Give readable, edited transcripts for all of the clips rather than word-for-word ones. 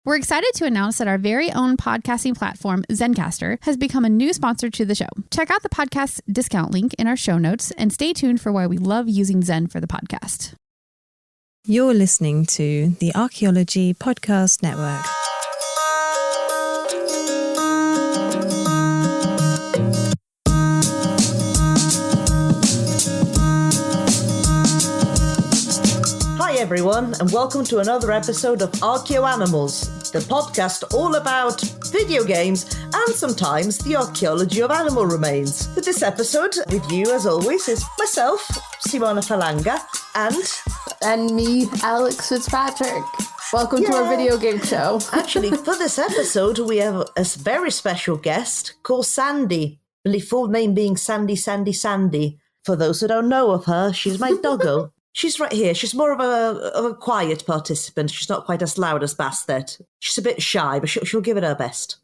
We're excited to announce that our very own podcasting platform, Zencastr, has become a new sponsor to the show. Check out the podcast's discount link in our show notes and stay tuned for why we love using Zen for the podcast. You're listening to the Archaeology Podcast Network. Hi everyone, and welcome to another episode of ArchaeoAnimals, the podcast all about video games and sometimes the archaeology of animal remains. For this episode, with you as always is myself, Simona and me, Alex Fitzpatrick. Welcome to our video game show. Actually, for this episode, we have a very special guest called Sandy. The full name being Sandy. For those who don't know of her, she's my doggo. She's right here. She's more of a quiet participant. She's not quite as loud as Bastet. She's a bit shy, but she'll give it her best.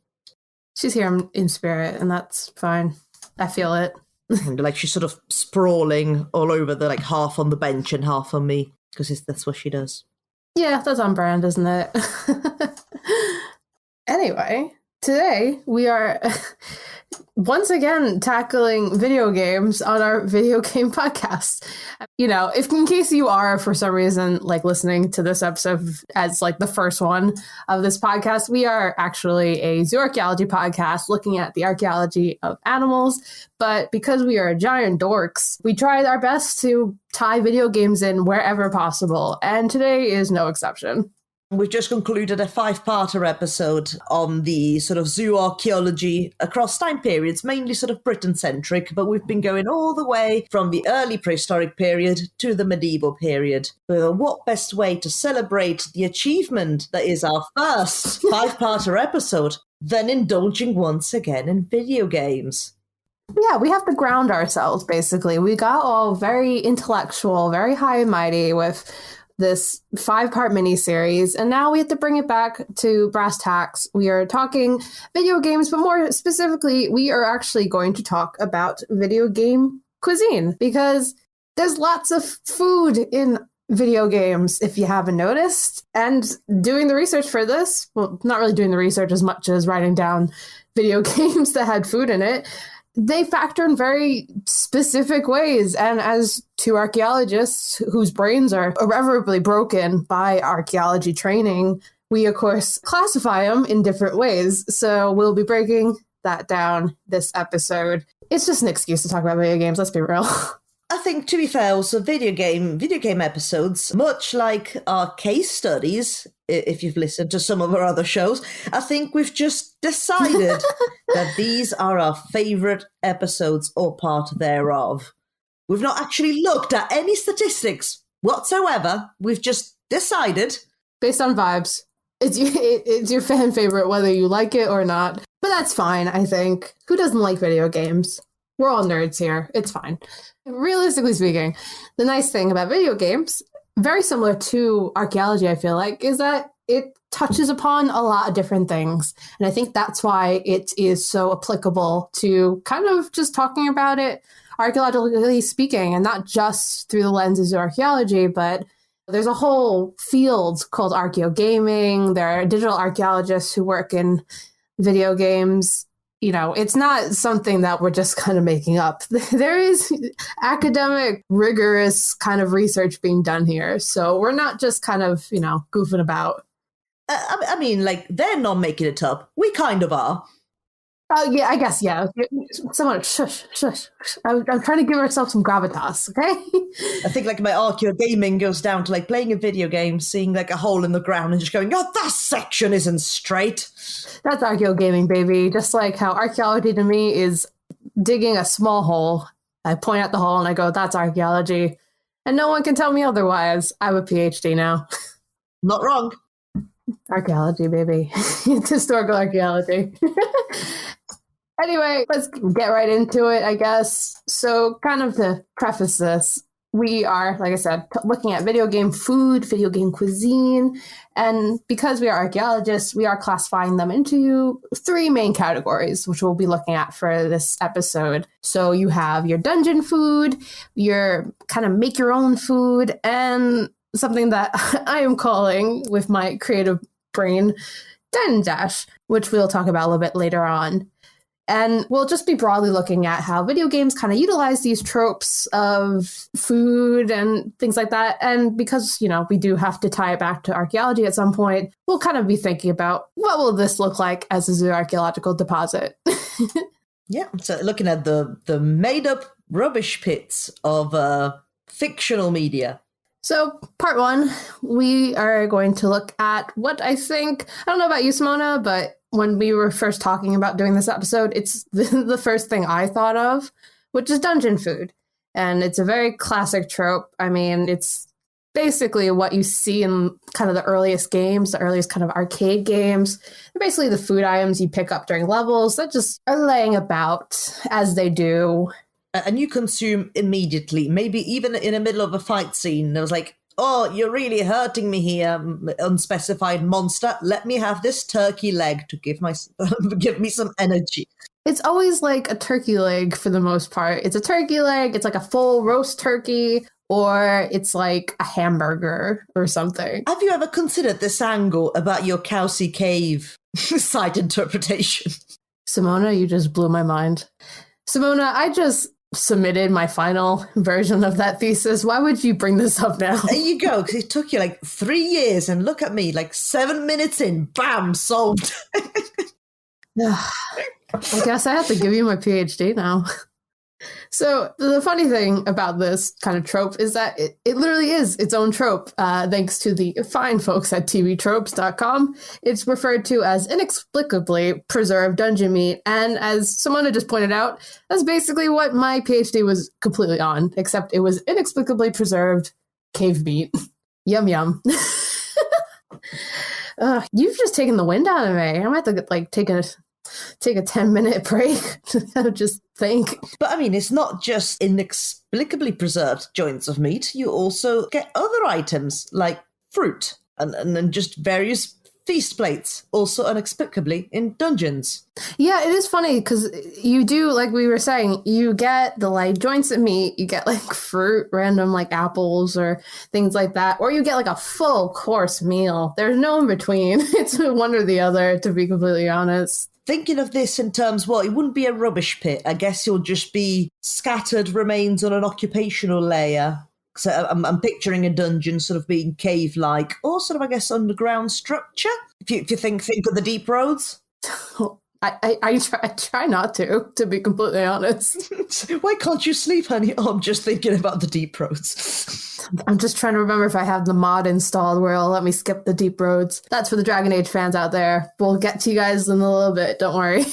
She's here in spirit, and that's fine. I feel it. And like she's sort of sprawling all over the half on the bench and half on me, because that's what she does. Yeah, that's on brand, isn't it? Anyway, today we are once again tackling video games on our video game podcast. You know, if in case you are for some reason listening to this episode as the first one of this podcast, we are actually a zooarchaeology podcast looking at the archaeology of animals. But because we are giant dorks, we tried our best to tie video games in wherever possible. And today is no exception. We've just concluded a 5-parter episode on the sort of zooarchaeology across time periods, mainly sort of Britain-centric, but we've been going all the way from the early prehistoric period to the medieval period. So what best way to celebrate the achievement that is our first 5-parter episode than indulging once again in video games? Yeah, we have to ground ourselves, basically. We got all very intellectual, very high and mighty with this 5-part miniseries, and now we have to bring it back to brass tacks. We are talking video games, but more specifically, we are actually going to talk about video game cuisine, because there's lots of food in video games, if you haven't noticed. And doing the research for this, well, not really doing the research as much as writing down video games that had food in it, they factor in very specific ways. And as two archaeologists whose brains are irreparably broken by archaeology training, we, of course, classify them in different ways. So we'll be breaking that down this episode. It's just an excuse to talk about video games, let's be real. I think, to be fair, also video game episodes, much like our case studies, if you've listened to some of our other shows, I think we've just decided that these are our favourite episodes or part thereof. We've not actually looked at any statistics whatsoever. We've just decided. Based on vibes. It's your fan favourite, whether you like it or not. But that's fine, I think. Who doesn't like video games? We're all nerds here. It's fine. Realistically speaking, the nice thing about video games, very similar to archaeology, I feel like, is that it touches upon a lot of different things. And I think that's why it is so applicable to kind of just talking about it archaeologically speaking, and not just through the lenses of archaeology, but there's a whole field called archaeogaming. There are digital archaeologists who work in video games. You know, it's not something that we're just kind of making up. There is academic, rigorous kind of research being done here. So we're not just kind of, goofing about. I mean, they're not making it up. We kind of are. Oh, yeah, I guess, yeah. Someone, shush. I'm trying to give ourselves some gravitas, okay? I think my archaeogaming goes down to playing a video game, seeing a hole in the ground and just going, oh, that section isn't straight. That's archaeogaming, baby. Just like how archaeology to me is digging a small hole. I point at the hole and I go, that's archaeology. And no one can tell me otherwise. I have a PhD now. Not wrong. Archaeology, baby. It's historical archaeology. Anyway, let's get right into it, I guess. So kind of to preface this, we are, like I said, looking at video game food, video game cuisine. And because we are archaeologists, we are classifying them into 3 main categories, which we'll be looking at for this episode. So you have your dungeon food, your kind of make your own food, and something that I am calling, with my creative brain dining dash, which we'll talk about a little bit later on. And we'll just be broadly looking at how video games kind of utilize these tropes of food and things like that. And because, we do have to tie it back to archaeology at some point, we'll kind of be thinking about what will this look like as a zooarchaeological deposit. Yeah, so looking at the made-up rubbish pits of fictional media. So part one, we are going to look at what I don't know about you, Simona, but when we were first talking about doing this episode, it's the first thing I thought of, which is dungeon food. And it's a very classic trope. I mean, it's basically what you see in kind of the earliest games, the earliest kind of arcade games. They're basically the food items you pick up during levels that just are laying about as they do. And you consume immediately, maybe even in the middle of a fight scene. There was like, oh, you're really hurting me here, unspecified monster. Let me have this turkey leg to give me some energy. It's always like a turkey leg for the most part. It's a turkey leg. It's like a full roast turkey, or it's like a hamburger or something. Have you ever considered this angle about your Cowsey Cave site interpretation? Simona, you just blew my mind. Simona, I just submitted my final version of that thesis. Why would you bring this up now? There you go, because it took you like 3 years, and look at me, like 7 minutes in, bam, solved. I guess I have to give you my PhD now. So the funny thing about this kind of trope is that it literally is its own trope. Thanks to the fine folks at tvtropes.com, it's referred to as inexplicably preserved dungeon meat. And as Simona just pointed out, that's basically what my PhD was completely on, except it was inexplicably preserved cave meat. Yum, yum. You've just taken the wind out of me. I might have to take a 10-minute break to just think. But I mean, it's not just inexplicably preserved joints of meat. You also get other items like fruit and just various feast plates, also inexplicably in dungeons. Yeah, it is funny because you do, like we were saying, you get the joints of meat, you get fruit, random apples or things like that, or you get a full course meal. There's no in between. It's one or the other, to be completely honest. Thinking of this in terms, it wouldn't be a rubbish pit. I guess you'll just be scattered remains on an occupational layer. So I'm picturing a dungeon sort of being cave-like, or sort of, I guess, underground structure. If you think of the deep roads. I try not to be completely honest. Why can't you sleep, honey? Oh, I'm just thinking about the deep roads. I'm just trying to remember if I have the mod installed where it'll let me skip the deep roads. That's for the Dragon Age fans out there. We'll get to you guys in a little bit, don't worry.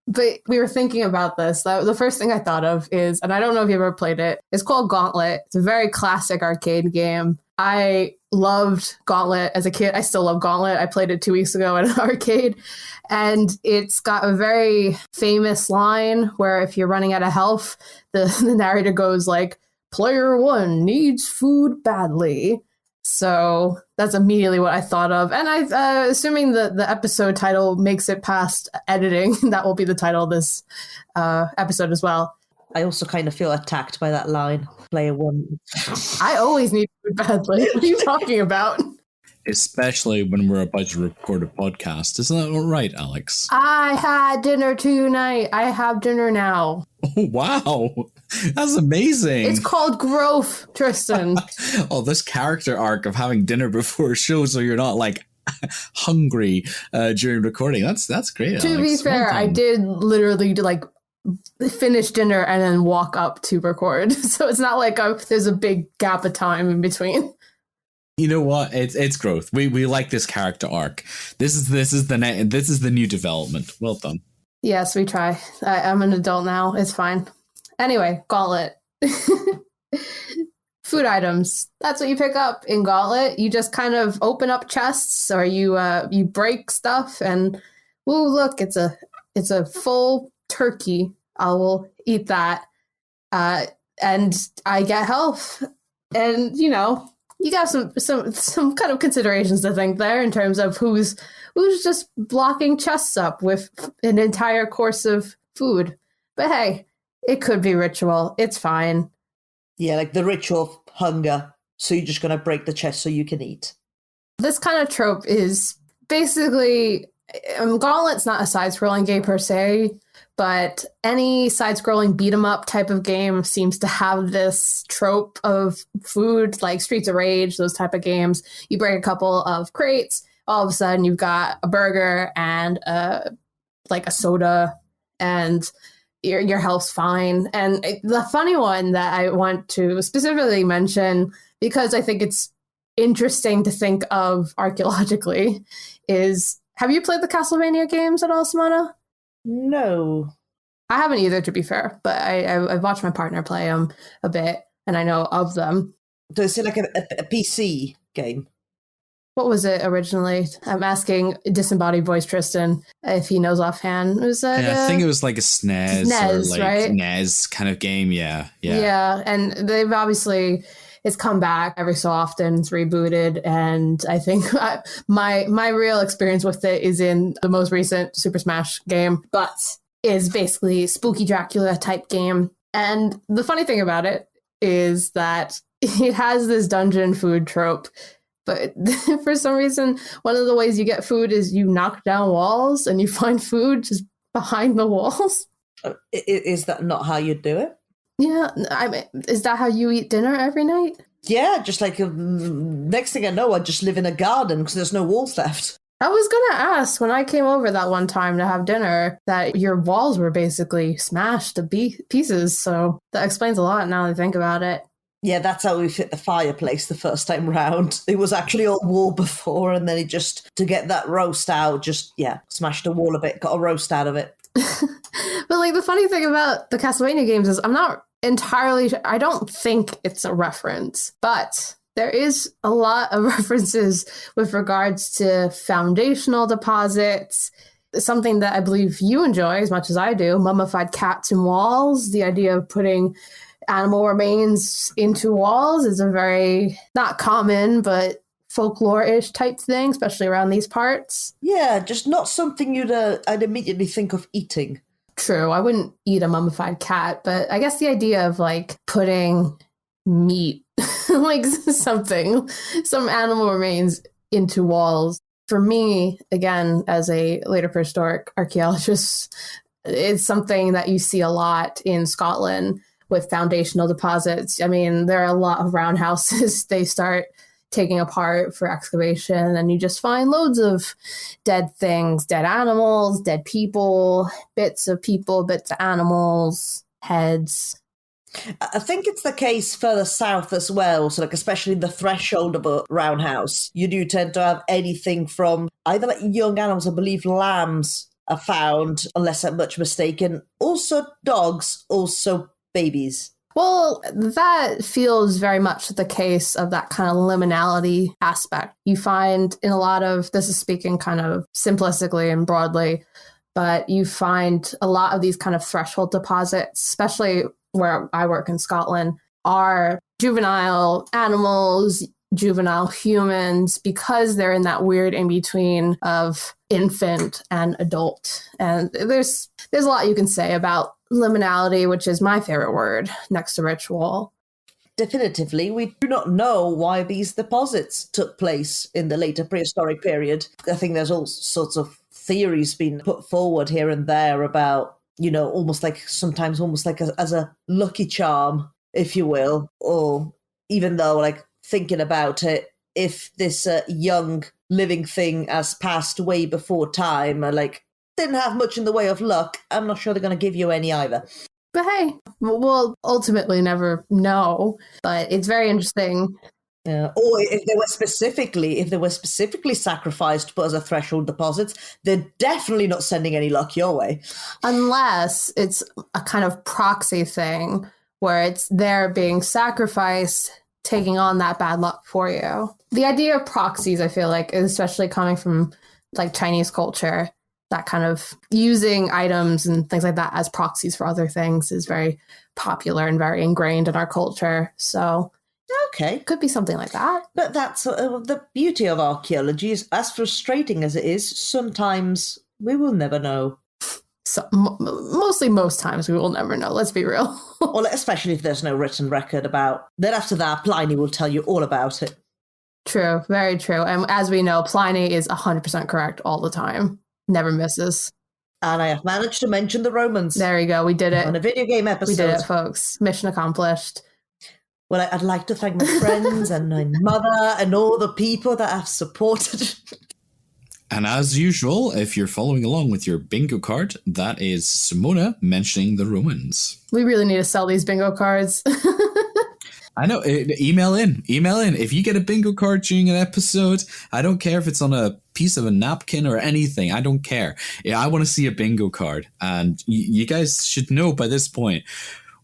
But we were thinking about this. The first thing I thought of is, and I don't know if you've ever played it, it's called Gauntlet. It's a very classic arcade game. I loved Gauntlet as a kid. I still love Gauntlet. I played it 2 weeks ago at an arcade. And it's got a very famous line where if you're running out of health, the narrator goes player 1 needs food badly. So that's immediately what I thought of. And I, assuming the episode title makes it past editing, that will be the title of this episode as well. I also kind of feel attacked by that line. Player 1. I always need food badly. What are you talking about? Especially when we're about to record a podcast. Isn't that all right, Alex? I had dinner tonight. I have dinner now. Oh, wow. That's amazing. It's called growth, Tristan. Oh, this character arc of having dinner before a show so you're not hungry during recording. That's great, Alex. To be fair, I did literally finish dinner and then walk up to record. So it's not there's a big gap of time in between. You know what? It's growth. We like this character arc. This is the new development. Well done. Yes, we try. I'm an adult now. It's fine. Anyway, Gauntlet. Food items. That's what you pick up in Gauntlet. You just kind of open up chests, or you break stuff, and ooh, look, it's a full turkey. I will eat that, and I get health, and you got some kind of considerations to think there in terms of who's just blocking chests up with an entire course of food. But hey, it could be ritual. It's fine. Yeah, the ritual of hunger. So you're just going to break the chest so you can eat. This kind of trope is basically, Gauntlet's not a side-scrolling game per se, but any side-scrolling beat-em-up type of game seems to have this trope of food, like Streets of Rage, those type of games. You break a couple of crates, all of a sudden you've got a burger and a soda, and your health's fine. And the funny one that I want to specifically mention, because I think it's interesting to think of archaeologically, is, have you played the Castlevania games at all, Simona? No. I haven't either, to be fair, but I've watched my partner play them a bit, and I know of them. So is it like a PC game? What was it originally? I'm asking disembodied voice Tristan if he knows offhand. Was that? I think it was like a SNES or like right? NES kind of game. Yeah. Yeah, and they've obviously, it's come back every so often, it's rebooted, and I think my real experience with it is in the most recent Super Smash game, but is basically spooky Dracula type game. And the funny thing about it is that it has this dungeon food trope. But for some reason, one of the ways you get food is you knock down walls and you find food just behind the walls. Is that not how you do it? Yeah. I mean, is that how you eat dinner every night? Yeah, just like next thing I know, I just live in a garden because there's no walls left. I was going to ask when I came over that one time to have dinner that your walls were basically smashed to pieces. So that explains a lot now that I think about it. Yeah, that's how we fit the fireplace the first time round. It was actually all wall before, and then he just, to get that roast out, smashed the wall a bit, got a roast out of it. But like the funny thing about the Castlevania games is I'm not entirely sure, I don't think it's a reference, but there is a lot of references with regards to foundational deposits, something that I believe you enjoy as much as I do, mummified cats in walls. The idea of putting animal remains into walls is a very, not common, but folklore-ish type thing, especially around these parts. Yeah, just not something I'd immediately think of eating. True, I wouldn't eat a mummified cat, but I guess the idea of like putting meat, like some animal remains into walls. For me, again, as a later prehistoric archaeologist, it's something that you see a lot in Scotland with foundational deposits. I mean, there are a lot of roundhouses they start taking apart for excavation, and you just find loads of dead things, dead animals, dead people, bits of animals, heads. I think it's the case further south as well. So, like, especially the threshold of a roundhouse, you do tend to have anything from either like young animals, I believe lambs are found, unless I'm much mistaken. Also dogs, also babies. Well, that feels very much the case of that kind of liminality aspect. You find in a lot of, this is speaking kind of simplistically and broadly, but you find a lot of these kind of threshold deposits, especially where I work in Scotland, are juvenile animals, juvenile humans, because they're in that weird in-between of infant and adult. And there's a lot you can say about liminality, which is my favorite word next to ritual. Definitively, we do not know why these deposits took place in the later prehistoric period. I think there's all sorts of theories being put forward here and there about, almost like as a lucky charm, if you will, or even though, like, thinking about it, if this young living thing has passed way before time, didn't have much in the way of luck, I'm not sure they're going to give you any either. But hey, we'll ultimately never know. But it's very interesting. Or if they were specifically sacrificed but as a threshold deposits, they're definitely not sending any luck your way. Unless it's a kind of proxy thing where it's they're being sacrificed, taking on that bad luck for you. The idea of proxies, I feel like, especially coming from like Chinese culture, that kind of using items and things like that as proxies for other things is very popular and very ingrained in our culture. So, okay, could be something like that. But that's the beauty of archaeology is, as frustrating as it is, sometimes we will never know. So, most times we will never know. Let's be real. Well, especially if there's no written record about. Then after that, Pliny will tell you all about it. True, very true. And as we know, Pliny is 100% correct all the time. Never misses. And I have managed to mention the Romans. There you go. We did it. On a video game episode. We did it, folks. Mission accomplished. Well, I'd like to thank my friends and my mother and all the people that have supported. And as usual, if you're following along with your bingo card, that is Simona mentioning the Romans. We really need to sell these bingo cards. I know. Email in. If you get a bingo card during an episode, I don't care if it's on a piece of a napkin or anything. I don't care. I want to see a bingo card. And you guys should know by this point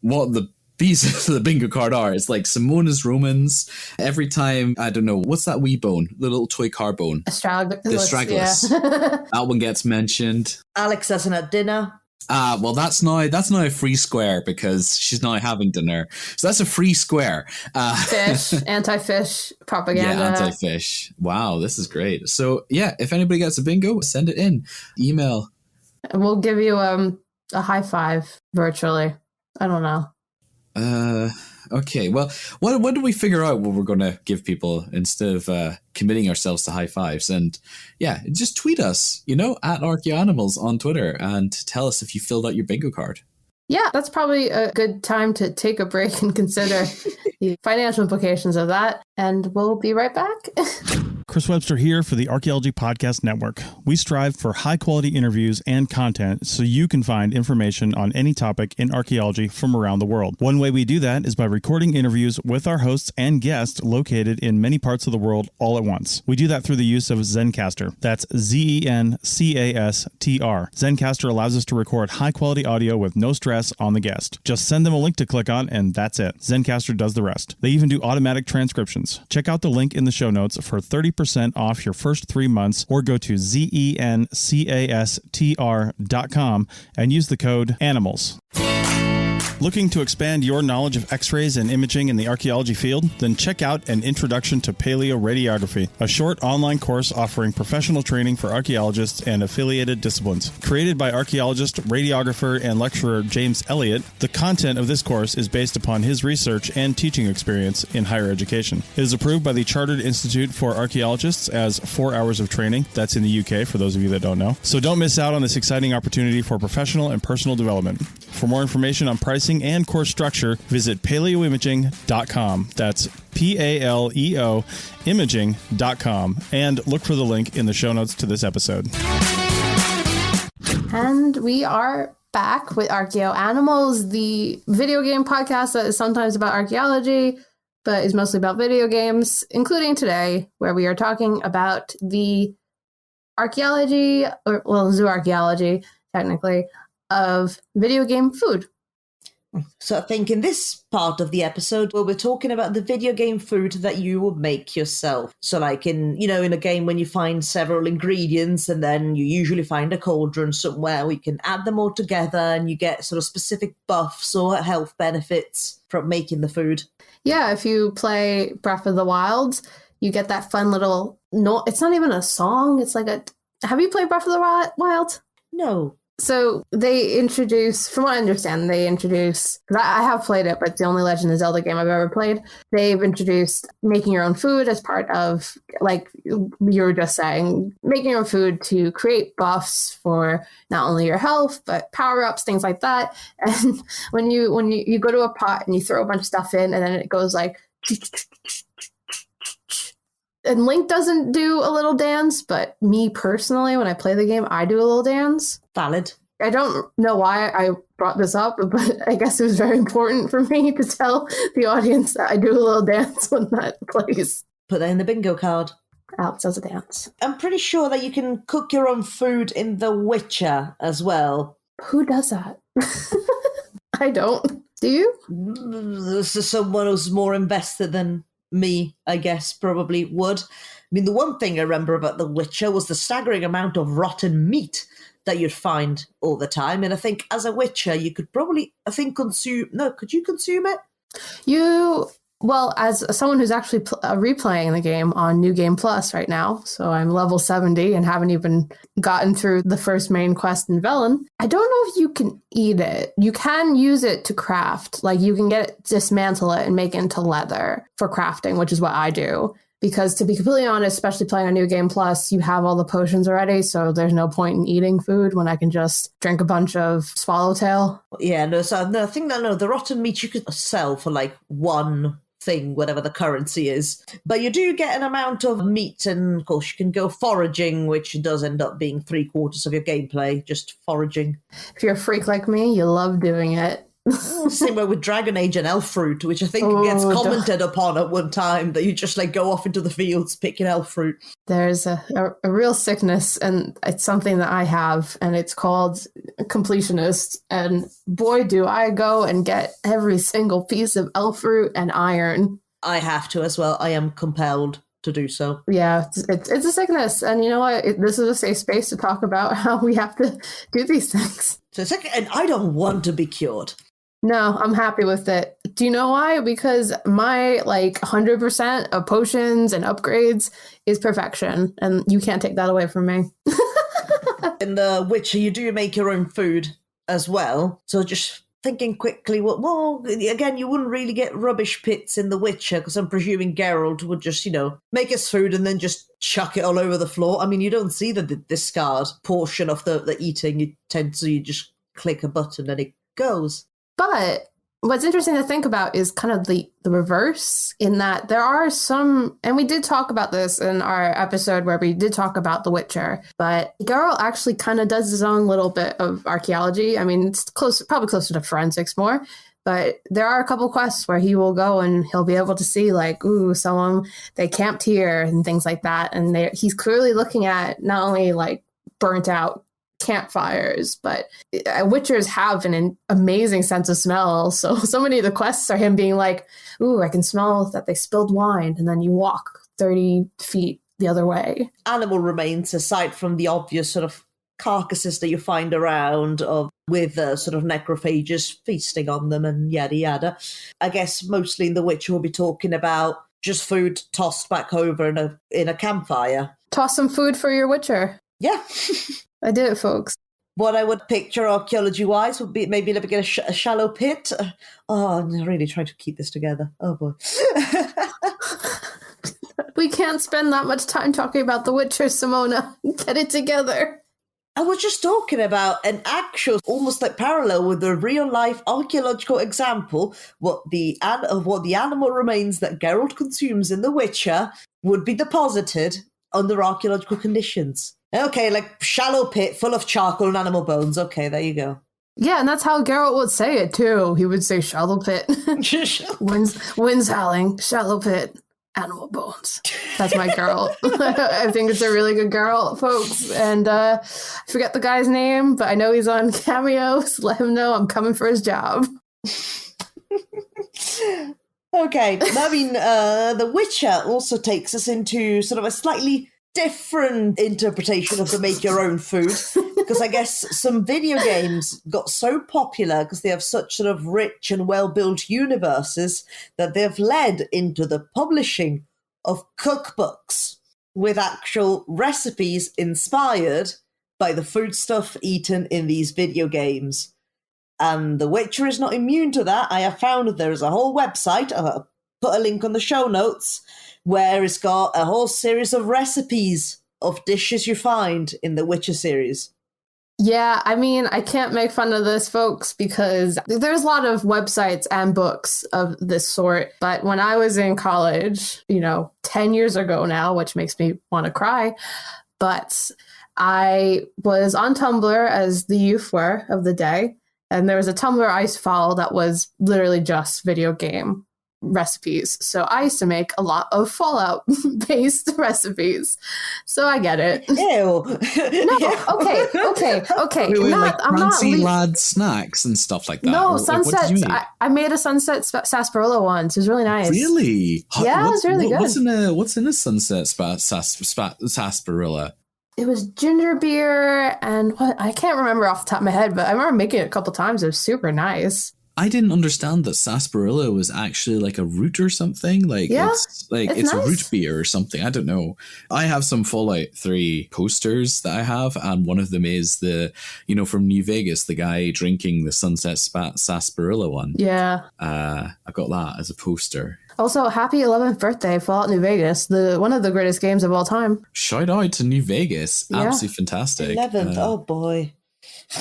what the pieces of the bingo card are. It's like Simona's Romans. Every time, I don't know, what's that wee bone? The little toy car bone. Astragalus. The Astragalus. Yeah. That one gets mentioned. Alex hasn't had dinner. Well, that's now a free square because she's now having dinner. So that's a free square. Fish, anti-fish propaganda. Yeah, anti-fish. Wow, this is great. So yeah, if anybody gets a bingo, send it in. Email. We'll give you a high five virtually. I don't know. Okay. Well, what do we figure out what we're going to give people instead of committing ourselves to high fives? And yeah, just tweet us, at ArchaeoAnimals on Twitter and tell us if you filled out your bingo card. Yeah, that's probably a good time to take a break and consider the financial implications of that. And we'll be right back. Chris Webster here for the Archaeology Podcast Network. We strive for high-quality interviews and content so you can find information on any topic in archaeology from around the world. One way we do that is by recording interviews with our hosts and guests located in many parts of the world all at once. We do that through the use of Zencastr. That's Zencastr. Zencastr allows us to record high-quality audio with no stress on the guest. Just send them a link to click on, and that's it. Zencastr does the rest. They even do automatic transcriptions. Check out the link in the show notes for 30% off your first 3 months, or go to zencastr.com and use the code ANIMALS. Looking to expand your knowledge of X-rays and imaging in the archaeology field? Then check out An Introduction to Paleoradiography, a short online course offering professional training for archaeologists and affiliated disciplines. Created by archaeologist, radiographer, and lecturer James Elliott, the content of this course is based upon his research and teaching experience in higher education. It is approved by the Chartered Institute for Archaeologists as 4 hours of training. That's in the UK, for those of you that don't know. So don't miss out on this exciting opportunity for professional and personal development. For more information on pricing and course structure, visit paleoimaging.com. That's PALEO imaging.com, and look for the link in the show notes to this episode. And we are back with ArchaeoAnimals, the video game podcast that is sometimes about archaeology, but is mostly about video games, including today, where we are talking about the archaeology, or zooarchaeology, technically, of video game food. So I think in this part of the episode, we're talking about the video game food that you will make yourself. So like in a game when you find several ingredients and then you usually find a cauldron somewhere, we can add them all together and you get sort of specific buffs or health benefits from making the food. Yeah, if you play Breath of the Wild, you get that fun little, it's not even a song. It's like have you played Breath of the Wild? No. So they introduce, from what I understand, because I have played it, but it's the only Legend of Zelda game I've ever played. They've introduced making your own food as part of, like you were just saying, making your own food to create buffs for not only your health, but power-ups, things like that. And when you go to a pot and you throw a bunch of stuff in, and then it goes like... And Link doesn't do a little dance, but me personally, when I play the game, I do a little dance. Valid. I don't know why I brought this up, but I guess it was very important for me to tell the audience that I do a little dance when that plays. Put that in the bingo card. Alex does a dance. I'm pretty sure that you can cook your own food in The Witcher as well. Who does that? I don't. Do you? This is someone who's more invested than me, I guess, probably would. I mean, the one thing I remember about The Witcher was the staggering amount of rotten meat that you'd find all the time. And I think as a Witcher, you could probably, could you consume it? Well, as someone who's actually replaying the game on New Game Plus right now, so I'm level 70 and haven't even gotten through the first main quest in Velen, I don't know if you can eat it. You can use it to craft. Like, you can dismantle it and make it into leather for crafting, which is what I do. Because to be completely honest, especially playing on New Game Plus, you have all the potions already, so there's no point in eating food when I can just drink a bunch of swallowtail. Yeah, no, so no, I think that, no, the rotten meat you could sell for like one thing, whatever the currency is. But you do get an amount of meat, and of course you can go foraging, which does end up being 3/4 of your gameplay, just foraging. If you're a freak like me, you love doing it. Same way with Dragon Age and elf fruit, which I think gets commented upon at one time, that you just like go off into the fields picking elf fruit. There's a real sickness, and it's something that I have, and it's called completionist. And boy, do I go and get every single piece of elf fruit and iron. I have to as well. I am compelled to do so. Yeah, it's a sickness. And you know what? This is a safe space to talk about how we have to do these things. So it's like, and I don't want to be cured. No, I'm happy with it. Do you know why? Because my 100% of potions and upgrades is perfection, and you can't take that away from me. In The Witcher, you do make your own food as well. So just thinking quickly, well, again, you wouldn't really get rubbish pits in The Witcher, because I'm presuming Geralt would just, make his food and then just chuck it all over the floor. I mean, you don't see the discard portion of the eating. You just click a button and it goes. But what's interesting to think about is kind of the reverse, in that there are some, and we did talk about this in our episode where we did talk about The Witcher, but Geralt actually kind of does his own little bit of archaeology. I mean, it's probably closer to forensics more, but there are a couple quests where he will go and he'll be able to see someone, they camped here and things like that. And he's clearly looking at not only burnt out campfires, but Witchers have an amazing sense of smell. So many of the quests are him being like, ooh, I can smell that they spilled wine, and then you walk 30 feet the other way. Animal remains, aside from the obvious sort of carcasses that you find around with sort of necrophages feasting on them and yada yada. I guess mostly in The Witcher we'll be talking about just food tossed back over in a campfire. Toss some food for your Witcher. Yeah. I did it, folks. What I would picture archaeology-wise would be maybe living in a shallow pit. I'm really trying to keep this together. Oh, boy. We can't spend that much time talking about The Witcher, Simona. Get it together. I was just talking about an actual, almost parallel with the real-life archaeological example, what the animal remains that Geralt consumes in The Witcher would be deposited under archaeological conditions. Okay, shallow pit full of charcoal and animal bones. Okay, there you go. Yeah, and that's how Geralt would say it, too. He would say shallow pit. Winds howling, shallow pit, animal bones. That's my Geralt. I think it's a really good Geralt, folks. And I forget the guy's name, but I know he's on Cameo, so let him know I'm coming for his job. Okay, I mean, The Witcher also takes us into sort of a slightly different interpretation of the make your own food, because I guess some video games got so popular because they have such sort of rich and well-built universes that they've led into the publishing of cookbooks with actual recipes inspired by the foodstuff eaten in these video games. And The Witcher is not immune to that. I have found that there is a whole website, I'll put a link on the show notes, where it's got a whole series of recipes of dishes you find in the Witcher series. Yeah, I mean, I can't make fun of this, folks, because there's a lot of websites and books of this sort. But when I was in college, 10 years ago now, which makes me want to cry, but I was on Tumblr, as the youth were of the day, and there was a Tumblr I used to follow that was literally just video game recipes. So I used to make a lot of Fallout-based recipes. So I get it. Ew. No, okay. I'm fancy lad snacks and stuff like that. No, sunsets. I made a sunset sarsaparilla once. It was really nice. Really? Yeah, it was really good. What's in a sunset sarsaparilla? It was ginger beer and what? I can't remember off the top of my head, but I remember making it a couple times. It was super nice. I didn't understand that sarsaparilla was actually like a root or something. Like it's nice. A root beer or something. I don't know. I have some Fallout 3 posters that I have, and one of them is from New Vegas, the guy drinking the Sunset sarsaparilla one. Yeah. I got that as a poster. Also, happy 11th birthday, Fallout New Vegas, one of the greatest games of all time. Shout out to New Vegas. Yeah. Absolutely fantastic. 11th, oh boy.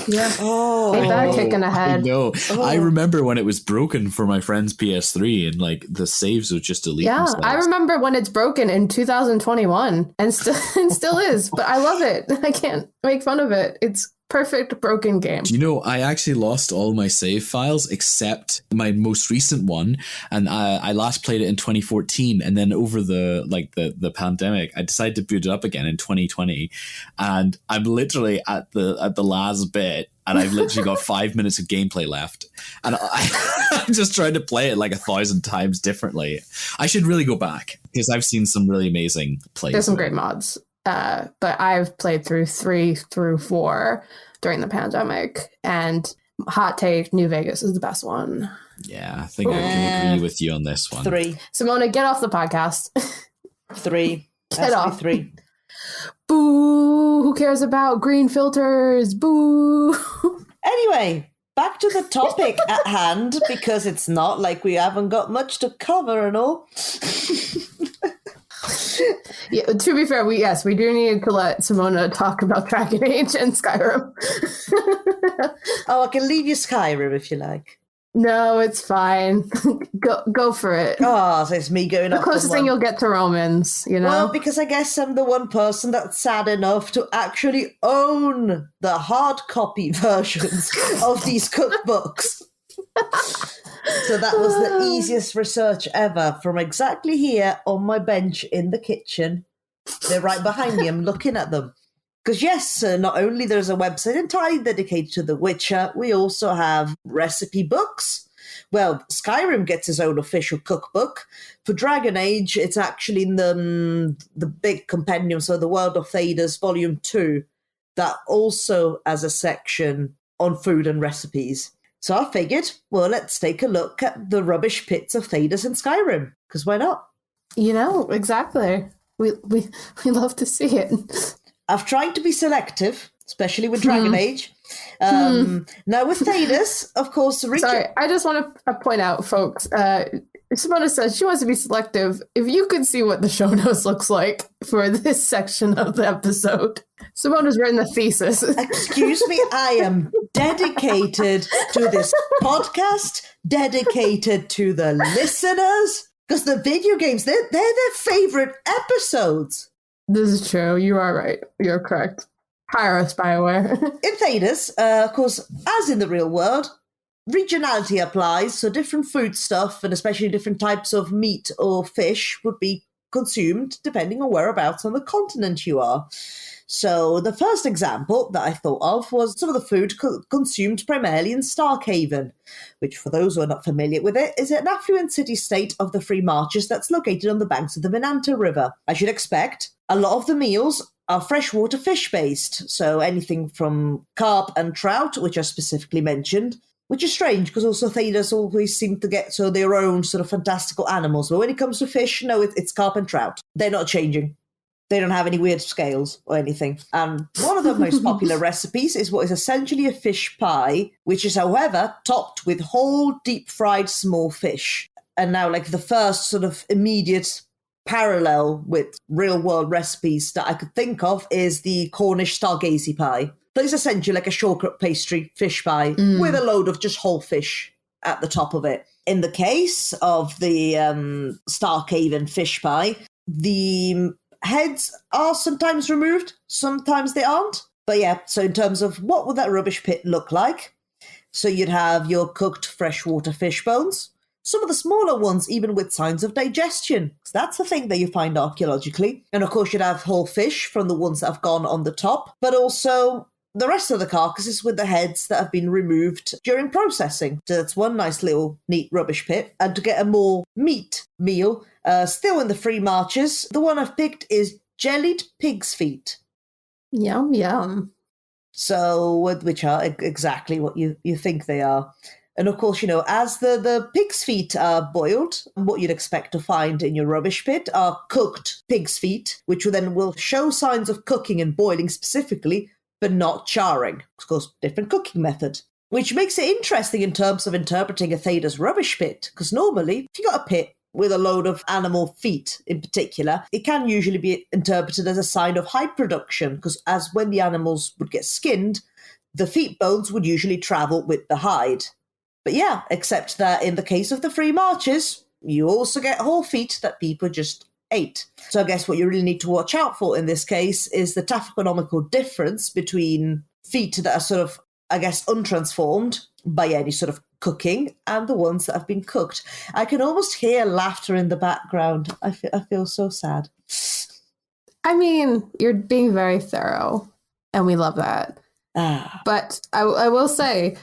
Yeah. Ain't that kicking ahead? I know. Oh. I remember when it was broken for my friend's PS3 and like the saves would just delete themselves. I remember when it's broken in 2021 and still is, but I love it. I can't make fun of it. It's perfect broken game. Do you know, I actually lost all my save files except my most recent one, and I last played it in 2014, and then over the pandemic I decided to boot it up again in 2020, and I'm literally at the last bit, and I've literally got 5 minutes of gameplay left, and I'm just trying to play it like 1,000 times differently. I should really go back because I've seen some really amazing plays. There's some great mods. But I've played through 3 through 4 during the pandemic, and hot take, New Vegas is the best one. Yeah, I think I can agree with you on this one. 3. Simona, get off the podcast. 3. Get off. 3. Boo! Who cares about green filters? Boo! Anyway, back to the topic at hand, because it's not like we haven't got much to cover and all. Yeah, to be fair, we do need to let Simona talk about Dragon Age and Skyrim. Oh, I can leave you Skyrim if you like. No, it's fine. Go for it. Oh, so it's me going the closest thing you'll get to Romans, you know? Well, because I guess I'm the one person that's sad enough to actually own the hard copy versions of these cookbooks. So that was the easiest research ever, from exactly here on my bench in the kitchen. They're right behind me. I'm looking at them. Because yes, not only there's a website entirely dedicated to The Witcher, we also have recipe books. Well, Skyrim gets his own official cookbook. For Dragon Age, it's actually in the big compendium, so the World of Thedas, Volume 2, that also has a section on food and recipes. So I figured, well, let's take a look at the rubbish pits of Thedas and Skyrim, because why not? You know, exactly. We love to see it. I've tried to be selective, especially with Dragon Age. Now with Thedas, of course... Sorry, I just want to point out, folks, Simona says she wants to be selective. If you could see what the show notes looks like for this section of the episode, Simona's written the thesis. Excuse me, I am dedicated to this podcast, dedicated to the listeners, because the video games, they're their favorite episodes. This is true. You are right. You're correct. Hire us, BioWare. In Thedas, of course, as in the real world, regionality applies, so different food stuff and especially different types of meat or fish would be consumed depending on whereabouts on the continent you are. So the first example that I thought of was some of the food consumed primarily in Starkhaven, which, for those who are not familiar with it, is an affluent city-state of the Three Marches that's located on the banks of the Minanta River. As you'd expect, a lot of the meals are freshwater fish-based, so anything from carp and trout, which are specifically mentioned, which is strange because also Thedas always seem to get their own sort of fantastical animals. But when it comes to fish, no, it's carp and trout. They're not changing. They don't have any weird scales or anything. And one of the most popular recipes is what is essentially a fish pie, which is, however, topped with whole deep-fried small fish. And now, like, the first sort of immediate parallel with real-world recipes that I could think of is the Cornish stargazy pie. That is essentially like a shortcut pastry fish pie with a load of just whole fish at the top of it. In the case of the Starkhaven fish pie, the heads are sometimes removed, sometimes they aren't. But yeah, so in terms of what would that rubbish pit look like? So you'd have your cooked freshwater fish bones, some of the smaller ones even with signs of digestion. So that's the thing that you find archaeologically. And of course you'd have whole fish from the ones that have gone on the top, but also the rest of the carcasses with the heads that have been removed during processing. So that's one nice little neat rubbish pit. And to get a more meat meal, still in the Three Marches, the one I've picked is jellied pig's feet. Yum, yum. So, which are exactly what you think they are. And of course, as the pig's feet are boiled, what you'd expect to find in your rubbish pit are cooked pig's feet, which will show signs of cooking and boiling specifically, but not charring. Of course, different cooking method. Which makes it interesting in terms of interpreting a Thedas rubbish pit, because normally, if you got a pit with a load of animal feet in particular, it can usually be interpreted as a sign of hide production, because as when the animals would get skinned, the feet bones would usually travel with the hide. But yeah, except that in the case of the free marches, you also get whole feet that people just ate. So I guess what you really need to watch out for in this case is the taphonomical difference between feet that are sort of, I guess, untransformed by any sort of cooking and the ones that have been cooked. I can almost hear laughter in the background. I feel so sad. I mean, you're being very thorough, and we love that. But I will say,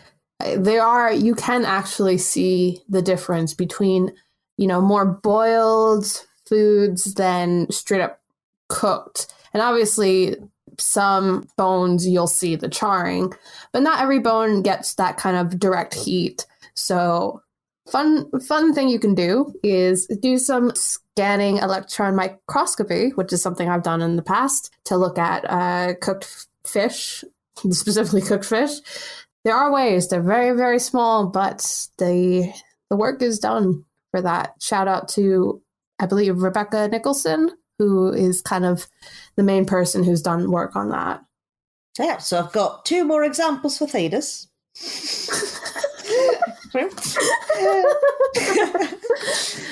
you can actually see the difference between, more boiled foods than straight up cooked. And obviously, some bones you'll see the charring, but not every bone gets that kind of direct heat. So fun thing you can do is do some scanning electron microscopy, which is something I've done in the past, to look at cooked fish, specifically cooked fish. There are ways. They're very, very small, but the work is done for that. Shout out to, I believe, Rebecca Nicholson, who is kind of the main person who's done work on that. Yeah, so I've got 2 more examples for Thedas.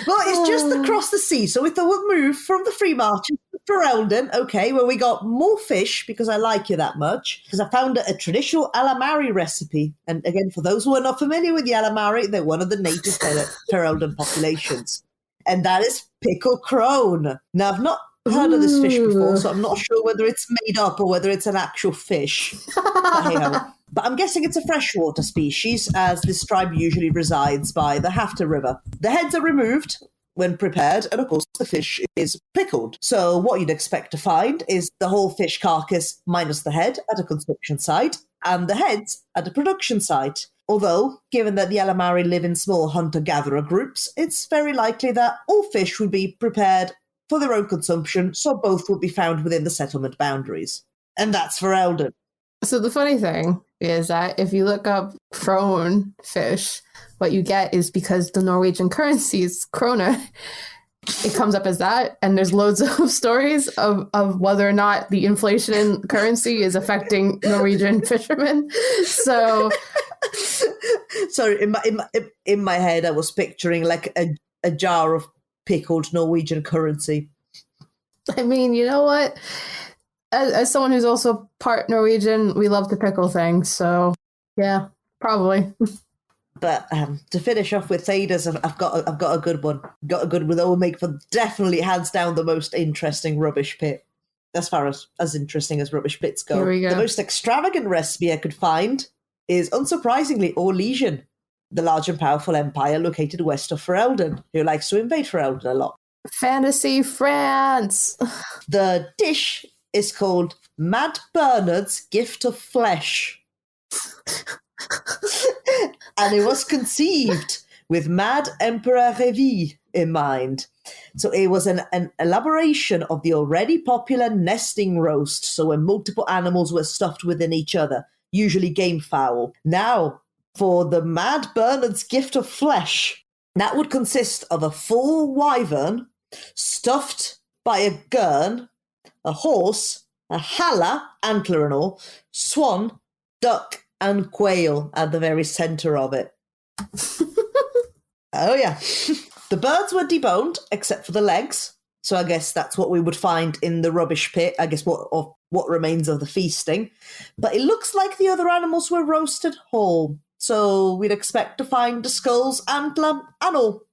Well, it's just across the sea, so if they would move from the free marches to Eldon, okay, where we got more fish, because I like you that much, because I found a traditional calamari recipe. And again, for those who are not familiar with the calamari, they're one of the native Eldon populations. And that is pickled crone. Now, I've not heard of this fish before, so I'm not sure whether it's made up or whether it's an actual fish. But I'm guessing it's a freshwater species, as this tribe usually resides by the Hafter River. The heads are removed when prepared, and of course the fish is pickled. So what you'd expect to find is the whole fish carcass minus the head at a consumption site, and the heads at a production site. Although, given that the calamari live in small hunter-gatherer groups, it's very likely that all fish would be prepared for their own consumption, so both will be found within the settlement boundaries. And that's for Eldon. So the funny thing is that if you look up crone fish, what you get is, because the Norwegian currency is krona, it comes up as that, and there's loads of stories of whether or not the inflation in currency is affecting Norwegian fishermen. So in my head, I was picturing like a jar of pickled Norwegian currency. I mean, you know what? As someone who's also part Norwegian, we love to pickle things. So yeah, probably. But to finish off with Thedas, I've got a good one. Got a good one that will make for definitely hands down the most interesting rubbish pit. As far as interesting as rubbish pits go. Here we go. The most extravagant recipe I could find is, unsurprisingly, Orlesian, the large and powerful empire located west of Ferelden, who likes to invade Ferelden a lot. Fantasy France. The dish is called Mad Bernard's Gift of Flesh. And it was conceived with Mad Emperor Revi in mind. So it was an elaboration of the already popular nesting roast, so when multiple animals were stuffed within each other, usually game fowl. Now, for the Mad Bernard's Gift of Flesh, that would consist of a full wyvern stuffed by a gurn, a horse, a halla, antler and all, swan, duck, and quail at the very centre of it. Oh, yeah. The birds were deboned, except for the legs. So I guess that's what we would find in the rubbish pit, I guess what remains of the feasting. But it looks like the other animals were roasted whole. So we'd expect to find the skulls, antler, and all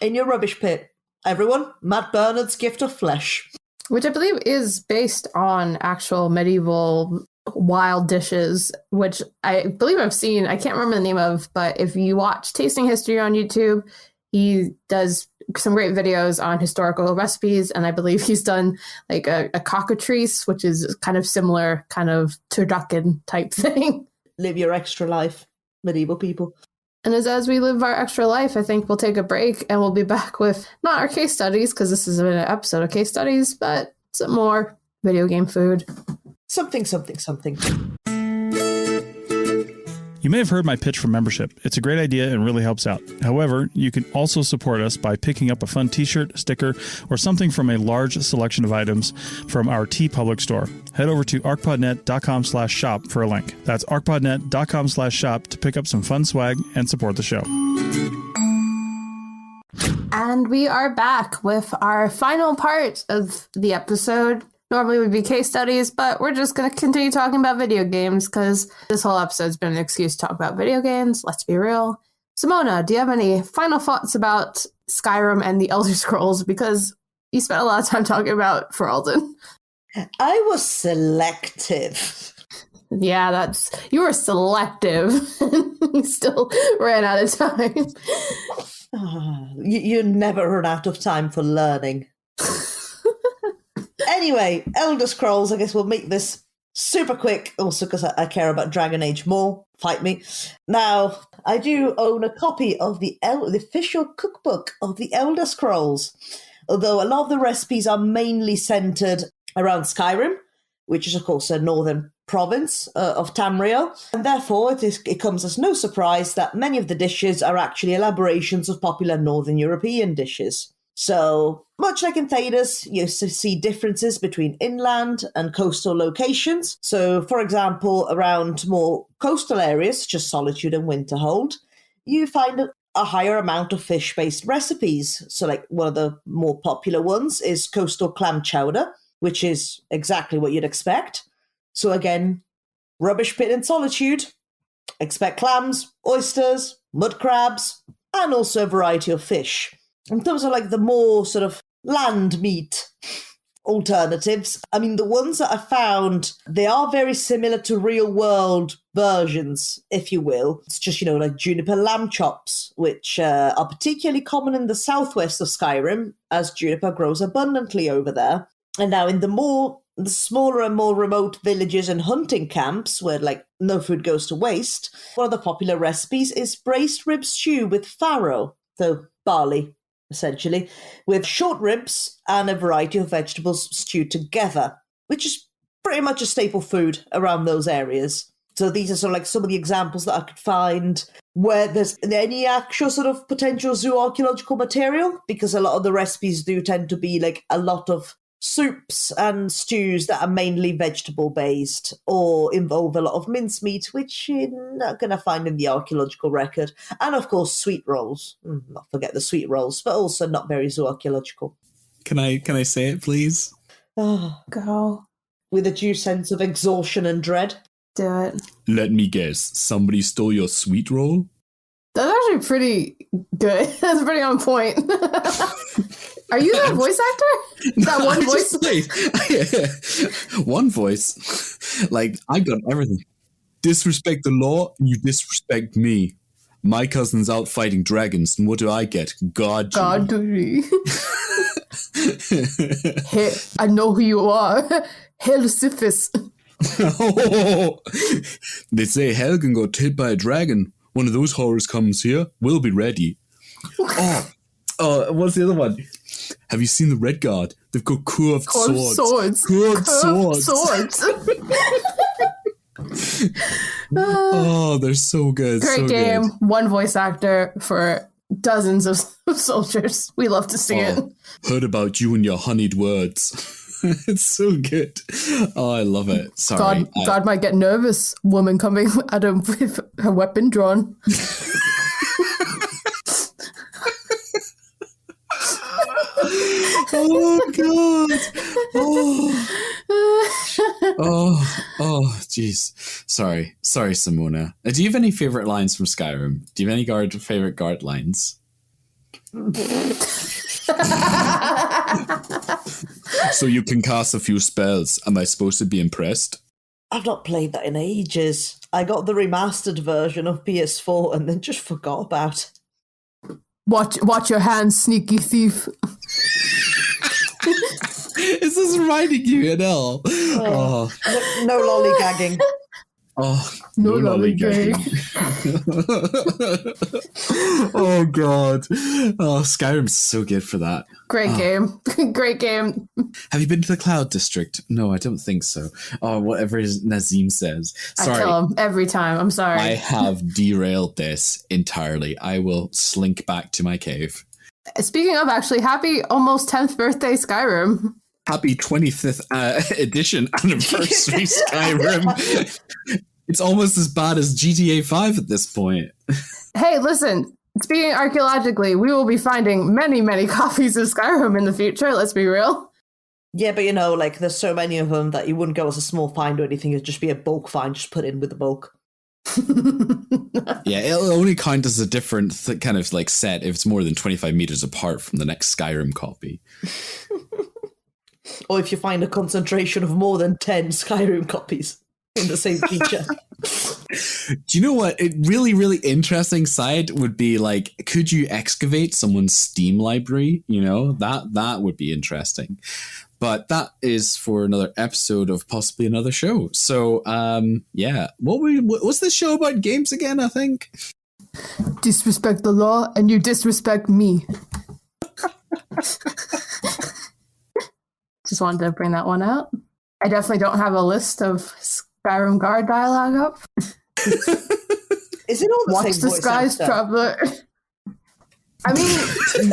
in your rubbish pit. Everyone, Matt Bernard's Gift of Flesh. Which I believe is based on actual medieval wild dishes, which I believe I've seen. I can't remember the name of, but if you watch Tasting History on YouTube, he does some great videos on historical recipes, and I believe he's done like a cockatrice, which is kind of similar, kind of turducken type thing. Live your extra life, medieval people. And as we live our extra life, I think we'll take a break and we'll be back with not our case studies, because this is an episode of case studies, but some more video game food. Something. You may have heard my pitch for membership. It's a great idea and really helps out. However, you can also support us by picking up a fun t-shirt, sticker, or something from a large selection of items from our TeePublic store. Head over to arcpodnet.com/shop for a link. That's arcpodnet.com/shop to pick up some fun swag and support the show. And we are back with our final part of the episode. Normally would be case studies, but we're just going to continue talking about video games because this whole episode's been an excuse to talk about video games. Let's be real. Simona, do you have any final thoughts about Skyrim and the Elder Scrolls? Because you spent a lot of time talking about Ferelden. I was selective. Yeah, you were selective. You still ran out of time. You never run out of time for learning. Anyway, Elder Scrolls, I guess we'll make this super quick, also because I care about Dragon Age more. Fight me. Now, I do own a copy of the official cookbook of the Elder Scrolls, although a lot of the recipes are mainly centered around Skyrim, which is, of course, a northern province of Tamriel, and therefore it comes as no surprise that many of the dishes are actually elaborations of popular northern European dishes. So, much like in Thedas, you see differences between inland and coastal locations. So, for example, around more coastal areas, such as Solitude and Winterhold, you find a higher amount of fish-based recipes. So, like, one of the more popular ones is coastal clam chowder, which is exactly what you'd expect. So, again, rubbish pit in Solitude, expect clams, oysters, mud crabs, and also a variety of fish. And those are like the more sort of land meat alternatives. I mean, the ones that I found, they are very similar to real world versions, if you will. It's just, like juniper lamb chops, which are particularly common in the southwest of Skyrim, as juniper grows abundantly over there. And now in the smaller and more remote villages and hunting camps where like no food goes to waste, one of the popular recipes is braised rib stew with farro, so barley, essentially, with short ribs and a variety of vegetables stewed together, which is pretty much a staple food around those areas. So these are sort of like some of the examples that I could find where there's any actual sort of potential zooarchaeological material, because a lot of the recipes do tend to be like a lot of soups and stews that are mainly vegetable-based or involve a lot of mincemeat, which you're not going to find in the archaeological record. And, of course, sweet rolls. Not forget the sweet rolls, but also not very zooarchaeological. Can I say it, please? Oh, Go. with a due sense of exhaustion and dread. Do it. Let me guess. Somebody stole your sweet roll? That's actually pretty good. That's pretty on point. Are you that voice actor? That one voice? One voice. Like, I got everything. Disrespect the law, you disrespect me. My cousin's out fighting dragons, and what do I get? God. Hey, I know who you are. Hail Sithis. They say Helgen got hit by a dragon. One of those horrors comes here. We'll be ready. What's the other one? Have you seen the Red Guard? They've got curved swords. Curved swords. Oh, they're so good. Great so game. Good. One voice actor for dozens of soldiers. We love to see it. Heard about you and your honeyed words. It's so good. Oh, I love it. Sorry. God might get nervous. Woman coming at him with her weapon drawn. Oh, God. Oh, jeez. Sorry, Simona. Do you have any favorite lines from Skyrim? Do you have any favorite guard lines? So you can cast a few spells. Am I supposed to be impressed? I've not played that in ages. I got the remastered version of PS4 and then just forgot about it. Watch your hands, sneaky thief. Is this reminding you at all? No lollygagging. Oh, No no lollygagging. Oh, God. Oh, Skyrim's so good for that. Great game. Great game. Have you been to the Cloud District? No, I don't think so. Oh, whatever Nazim says. Sorry. I kill him every time. I'm sorry. I have derailed this entirely. I will slink back to my cave. Speaking of, actually, happy almost 10th birthday, Skyrim. Happy 25th edition anniversary, Skyrim. It's almost as bad as GTA 5 at this point. Hey, listen, speaking archaeologically, we will be finding many, many copies of Skyrim in the future, let's be real. Yeah, but like, there's so many of them that you wouldn't go as a small find or anything. It'd just be a bulk find, just put in with the bulk. Yeah, it'll only count as a different kind of like set if it's more than 25 meters apart from the next Skyrim copy. Or if you find a concentration of more than 10 Skyrim copies in the same feature. Do you know what? A really, really interesting side would be like, could you excavate someone's Steam library? You know, that would be interesting. But that is for another episode of possibly another show. So, yeah. What's this show about games again, I think? Disrespect the law and you disrespect me. Just wanted to bring that one out. I definitely don't have a list of Skyrim guard dialogue up. Is it all the Watch same the voice skies actor? traveler. I mean,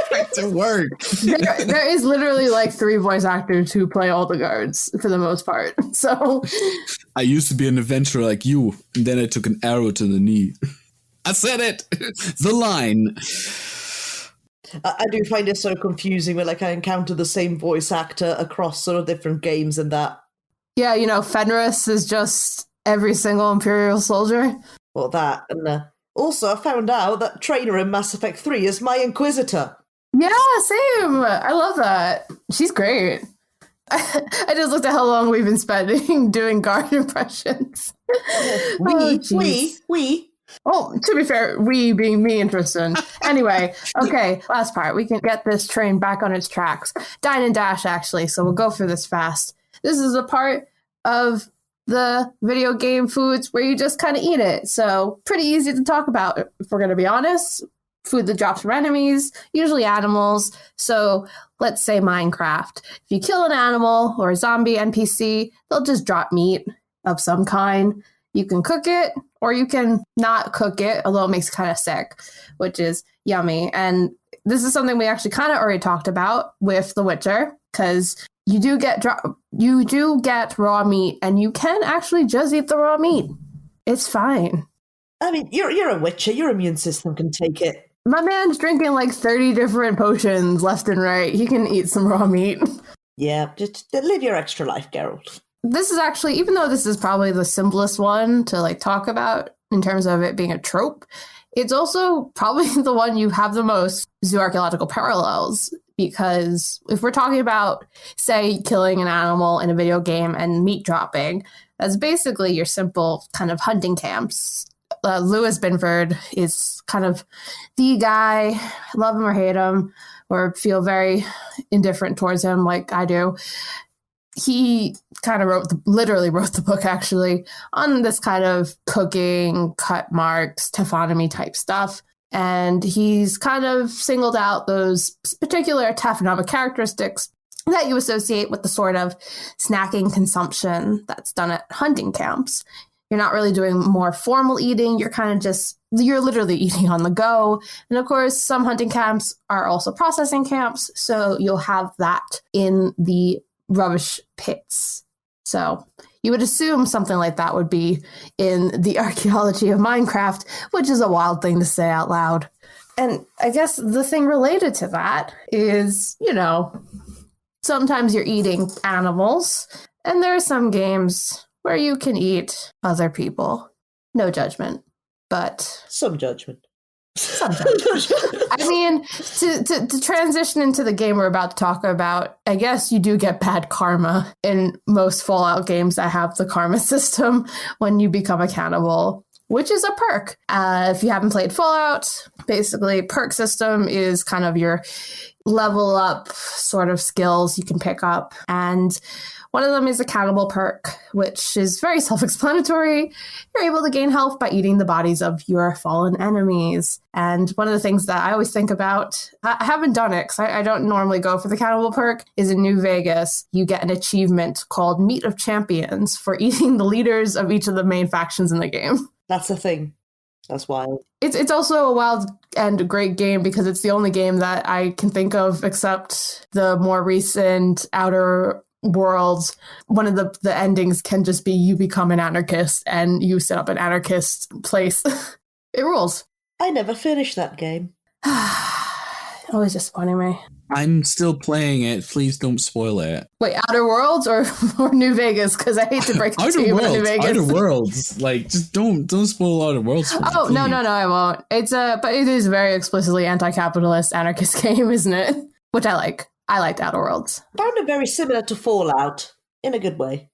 Back to work. there is literally like 3 voice actors who play all the guards for the most part. So I used to be an adventurer like you, and then I took an arrow to the knee. I said it. The line. I do find it so confusing when like I encounter the same voice actor across sort of different games and that. yeah, Fenris is just every single Imperial soldier. Or that. And also I found out that Trainer in Mass Effect 3 is my Inquisitor. Yeah, same. I love that. She's great. I just looked at how long we've been spending doing guard impressions. We. Oh, to be fair, we being me and Tristan. Anyway, okay, last part. We can get this train back on its tracks. Dine and dash, actually, so we'll go through this fast. This is a part of the video game foods where you just kind of eat it. So pretty easy to talk about, if we're going to be honest. Food that drops from enemies, usually animals. So let's say Minecraft. If you kill an animal or a zombie NPC, they'll just drop meat of some kind. You can cook it or you can not cook it, although it makes it kind of sick, which is yummy. And this is something we actually kind of already talked about with The Witcher, because you do get raw meat and you can actually just eat the raw meat. It's fine. I mean, you're a Witcher. Your immune system can take it. My man's drinking like 30 different potions left and right. He can eat some raw meat. Yeah, just live your extra life, Geralt. This is actually, even though this is probably the simplest one to like talk about in terms of it being a trope, it's also probably the one you have the most zooarchaeological parallels, because if we're talking about, say, killing an animal in a video game and meat dropping, that's basically your simple kind of hunting camps. Lewis Binford is kind of the guy, love him or hate him, or feel very indifferent towards him like I do. He kind of literally wrote the book actually on this kind of cooking, cut marks, taphonomy type stuff. And he's kind of singled out those particular taphonomic characteristics that you associate with the sort of snacking consumption that's done at hunting camps. You're not really doing more formal eating. You're literally eating on the go. And of course, some hunting camps are also processing camps. So you'll have that in the rubbish pits. So you would assume something like that would be in the archaeology of Minecraft, which is a wild thing to say out loud. And I guess the thing related to that is, sometimes you're eating animals, and there are some games where you can eat other people. No judgment, but Some judgment. some judgment. I mean, to transition into the game we're about to talk about, I guess you do get bad karma in most Fallout games that have the karma system when you become a cannibal, which is a perk. If you haven't played Fallout, basically perk system is kind of your level up sort of skills you can pick up. And One of them is a cannibal perk, which is very self-explanatory. You're able to gain health by eating the bodies of your fallen enemies. And one of the things that I always think about, I haven't done it because I don't normally go for the cannibal perk, is in New Vegas, you get an achievement called Meat of Champions for eating the leaders of each of the main factions in the game. That's a thing. That's wild. It's also a wild and great game because it's the only game that I can think of except the more recent Outer Worlds. One of the endings can just be you become an anarchist and you set up an anarchist place. It rules. I never finished that game. Always disappointing me. I'm still playing it. Please don't spoil it. Wait, Outer Worlds or New Vegas? Because I hate to break it to you about New Vegas. Outer Worlds. Like, just don't spoil Outer Worlds for me. Oh, no, I won't. But it is a very explicitly anti-capitalist anarchist game, isn't it? Which I like. I liked Outer Worlds. Found it very similar to Fallout in a good way.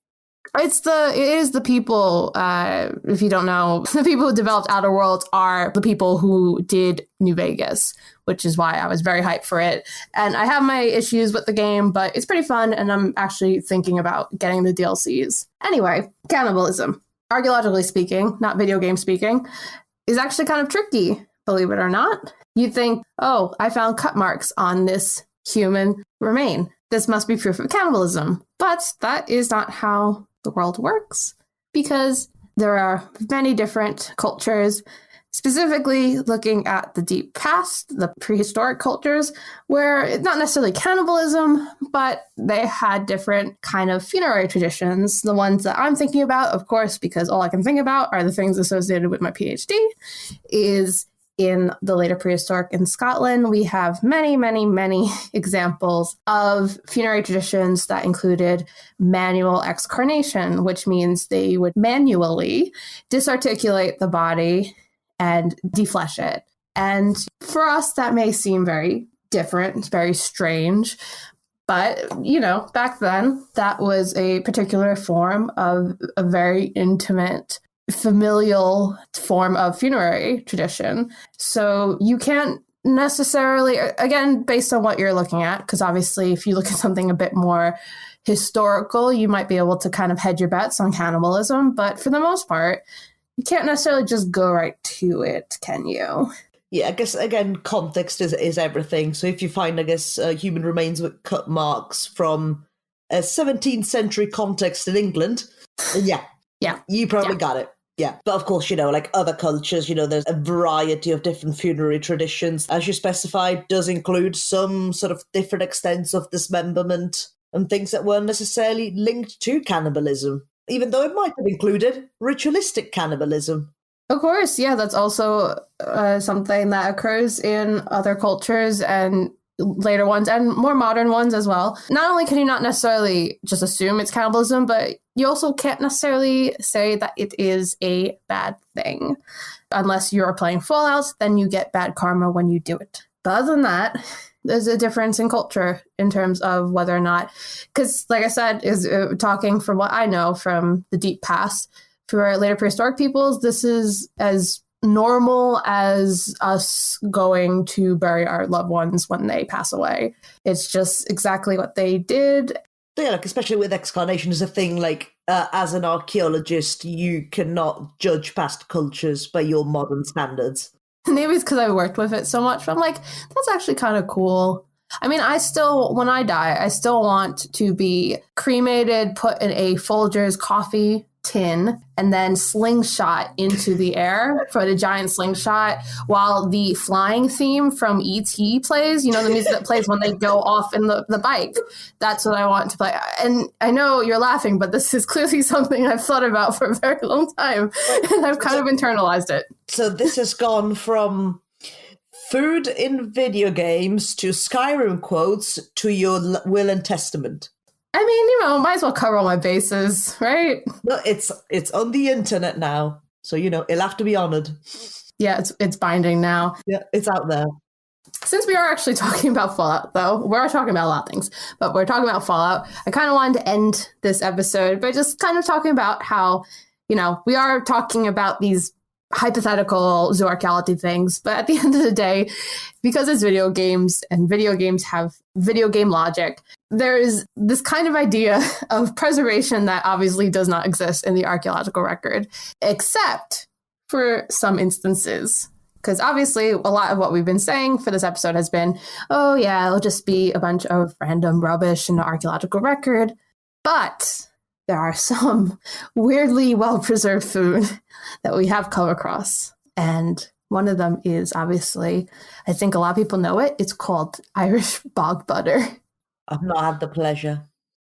It is the people, if you don't know, the people who developed Outer Worlds are the people who did New Vegas, which is why I was very hyped for it. And I have my issues with the game, but it's pretty fun, and I'm actually thinking about getting the DLCs. Anyway, cannibalism, archaeologically speaking, not video game speaking, is actually kind of tricky, believe it or not. You'd think, oh, I found cut marks on this human remain. This must be proof of cannibalism. But that is not how the world works, because there are many different cultures, specifically looking at the deep past, the prehistoric cultures, where it's not necessarily cannibalism, but they had different kind of funerary traditions. The ones that I'm thinking about, of course, because all I can think about are the things associated with my PhD, is in the later prehistoric in Scotland. We have many, many, many examples of funerary traditions that included manual excarnation, which means they would manually disarticulate the body and deflesh it. And for us, that may seem very different, very strange. But, back then, that was a particular form of a very intimate familial form of funerary tradition. So you can't necessarily, again, based on what you're looking at, because obviously if you look at something a bit more historical, you might be able to kind of hedge your bets on cannibalism. But for the most part, you can't necessarily just go right to it, can you? Yeah, I guess, again, context is everything. So if you find, human remains with cut marks from a 17th century context in England, then yeah, you probably got it. Yeah, but of course, like other cultures, there's a variety of different funerary traditions. As you specified, does include some sort of different extents of dismemberment and things that weren't necessarily linked to cannibalism, even though it might have included ritualistic cannibalism. Of course, yeah, that's also something that occurs in other cultures and later ones and more modern ones as well. Not only can you not necessarily just assume it's cannibalism, but you also can't necessarily say that it is a bad thing. Unless you're playing Fallout, then you get bad karma when you do it. But other than that, there's a difference in culture in terms of whether or not, because like I said, is talking from what I know from the deep past, for later prehistoric peoples, this is as normal as us going to bury our loved ones when they pass away. It's just exactly what they did. Yeah, like especially with excarnation is a thing, like as an archaeologist, you cannot judge past cultures by your modern standards. Maybe it's because I worked with it so much, but I'm like, that's actually kind of cool. I mean, when I die, I still want to be cremated, put in a Folgers coffee tin, and then slingshot into the air for the giant slingshot while the flying theme from E.T. plays, the music that plays when they go off in the bike. That's what I want to play. And I know you're laughing, but this is clearly something I've thought about for a very long time, and I've kind of internalized it. So this has gone from food in video games to Skyrim quotes to your will and testament. I mean, might as well cover all my bases, right? No, it's on the internet now, so it'll have to be honored. Yeah, it's binding now. Yeah, it's out there. Since we are actually talking about Fallout, though, we're talking about a lot of things, but we're talking about Fallout. I kind of wanted to end this episode by just kind of talking about how, we are talking about these hypothetical zooarchaeology things, but at the end of the day, because it's video games and video games have video game logic, there's this kind of idea of preservation that obviously does not exist in the archaeological record, except for some instances. Because obviously a lot of what we've been saying for this episode has been, oh yeah, it'll just be a bunch of random rubbish in the archaeological record. But there are some weirdly well-preserved food that we have come across. And one of them is obviously, I think a lot of people know it. It's called Irish bog butter. I've not had the pleasure.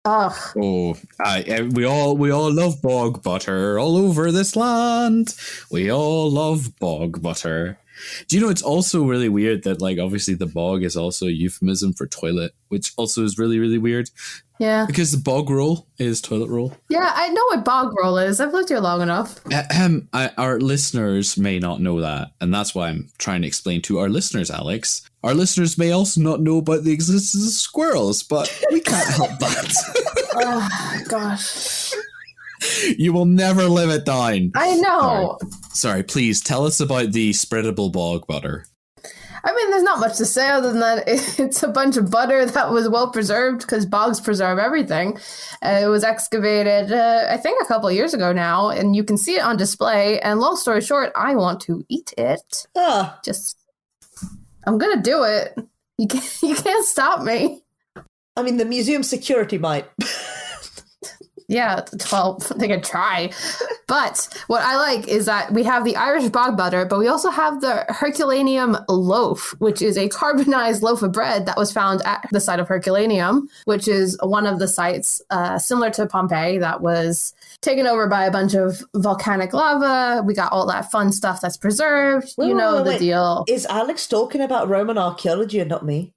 Ugh. Oh, we all love bog butter all over this land. We all love bog butter. Do you know it's also really weird that, like, obviously the bog is also a euphemism for toilet, which also is really, really weird. Yeah. Because the bog roll is toilet roll. Yeah, I know what bog roll is. I've lived here long enough. Our listeners may not know that, and that's why I'm trying to explain to our listeners, Alex. Our listeners may also not know about the existence of squirrels, but we can't help that. Oh, gosh. You will never live it down. I know. Sorry, please tell us about the spreadable bog butter. I mean, there's not much to say other than that it's a bunch of butter that was well preserved because bogs preserve everything. It was excavated, I think, a couple of years ago now, and you can see it on display. And long story short, I want to eat it. I'm gonna do it. You can't stop me. I mean, the museum security might. Yeah, well, they could try. But what I like is that we have the Irish bog butter, but we also have the Herculaneum loaf, which is a carbonized loaf of bread that was found at the site of Herculaneum, which is one of the sites similar to Pompeii that was taken over by a bunch of volcanic lava. We got all that fun stuff that's preserved. The deal. Is Alex talking about Roman archaeology and not me?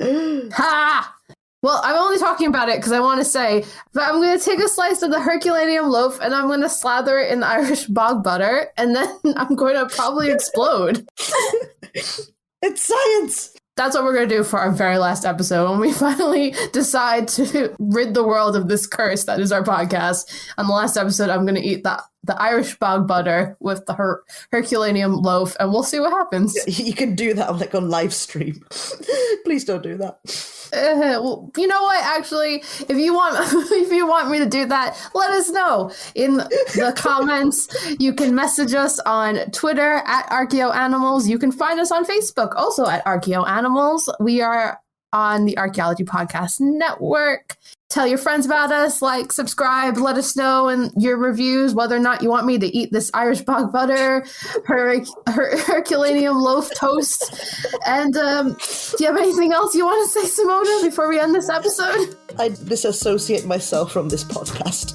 Ha! Well, I'm only talking about it because I want to say, but I'm going to take a slice of the Herculaneum loaf and I'm going to slather it in Irish bog butter, and then I'm going to probably explode. It's science! That's what we're going to do for our very last episode when we finally decide to rid the world of this curse that is our podcast. On the last episode, I'm going to eat the Irish bog butter with the Herculaneum loaf, and we'll see what happens. You can do that on live stream. Please don't do that. Well, you know what? Actually, if you want me to do that, let us know in the comments. You can message us on Twitter at ArchaeoAnimals. You can find us on Facebook also at ArchaeoAnimals. We are on the Archaeology Podcast Network. Tell your friends about us, subscribe, let us know in your reviews whether or not you want me to eat this Irish bog butter, Herculaneum loaf toast. And do you have anything else you want to say, Simona, before we end this episode? I disassociate myself from this podcast.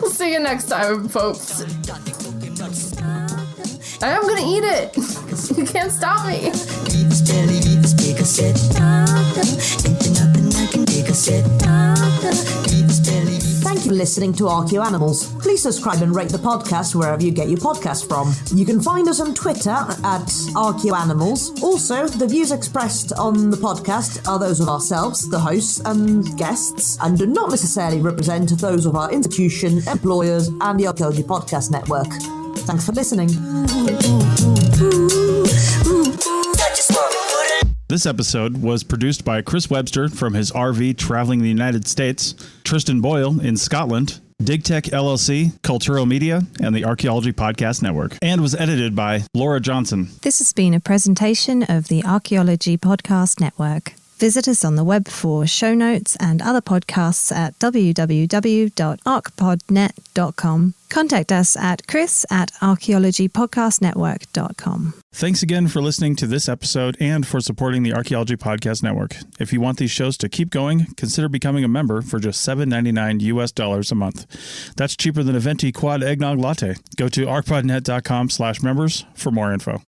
We'll see you next time, folks. I am going to eat it. You can't stop me. Thank you for listening to ArchaeoAnimals. Please subscribe and rate the podcast wherever you get your podcast from. You can find us on Twitter at ArchaeoAnimals. Also, the views expressed on the podcast are those of ourselves, the hosts and guests, and do not necessarily represent those of our institution, employers, and the Archaeology Podcast Network. Thanks for listening. This episode was produced by Chris Webster from his RV traveling the United States, Tristan Boyle in Scotland, DigTech LLC, Cultural Media, and the Archaeology Podcast Network, and was edited by Laura Johnson. This has been a presentation of the Archaeology Podcast Network. Visit us on the web for show notes and other podcasts at www.archpodnet.com. Contact us at chris@archaeologypodcastnetwork.com. Thanks again for listening to this episode and for supporting the Archaeology Podcast Network. If you want these shows to keep going, consider becoming a member for just $7.99 US a month. That's cheaper than a venti quad eggnog latte. Go to archpodnet.com/members for more info.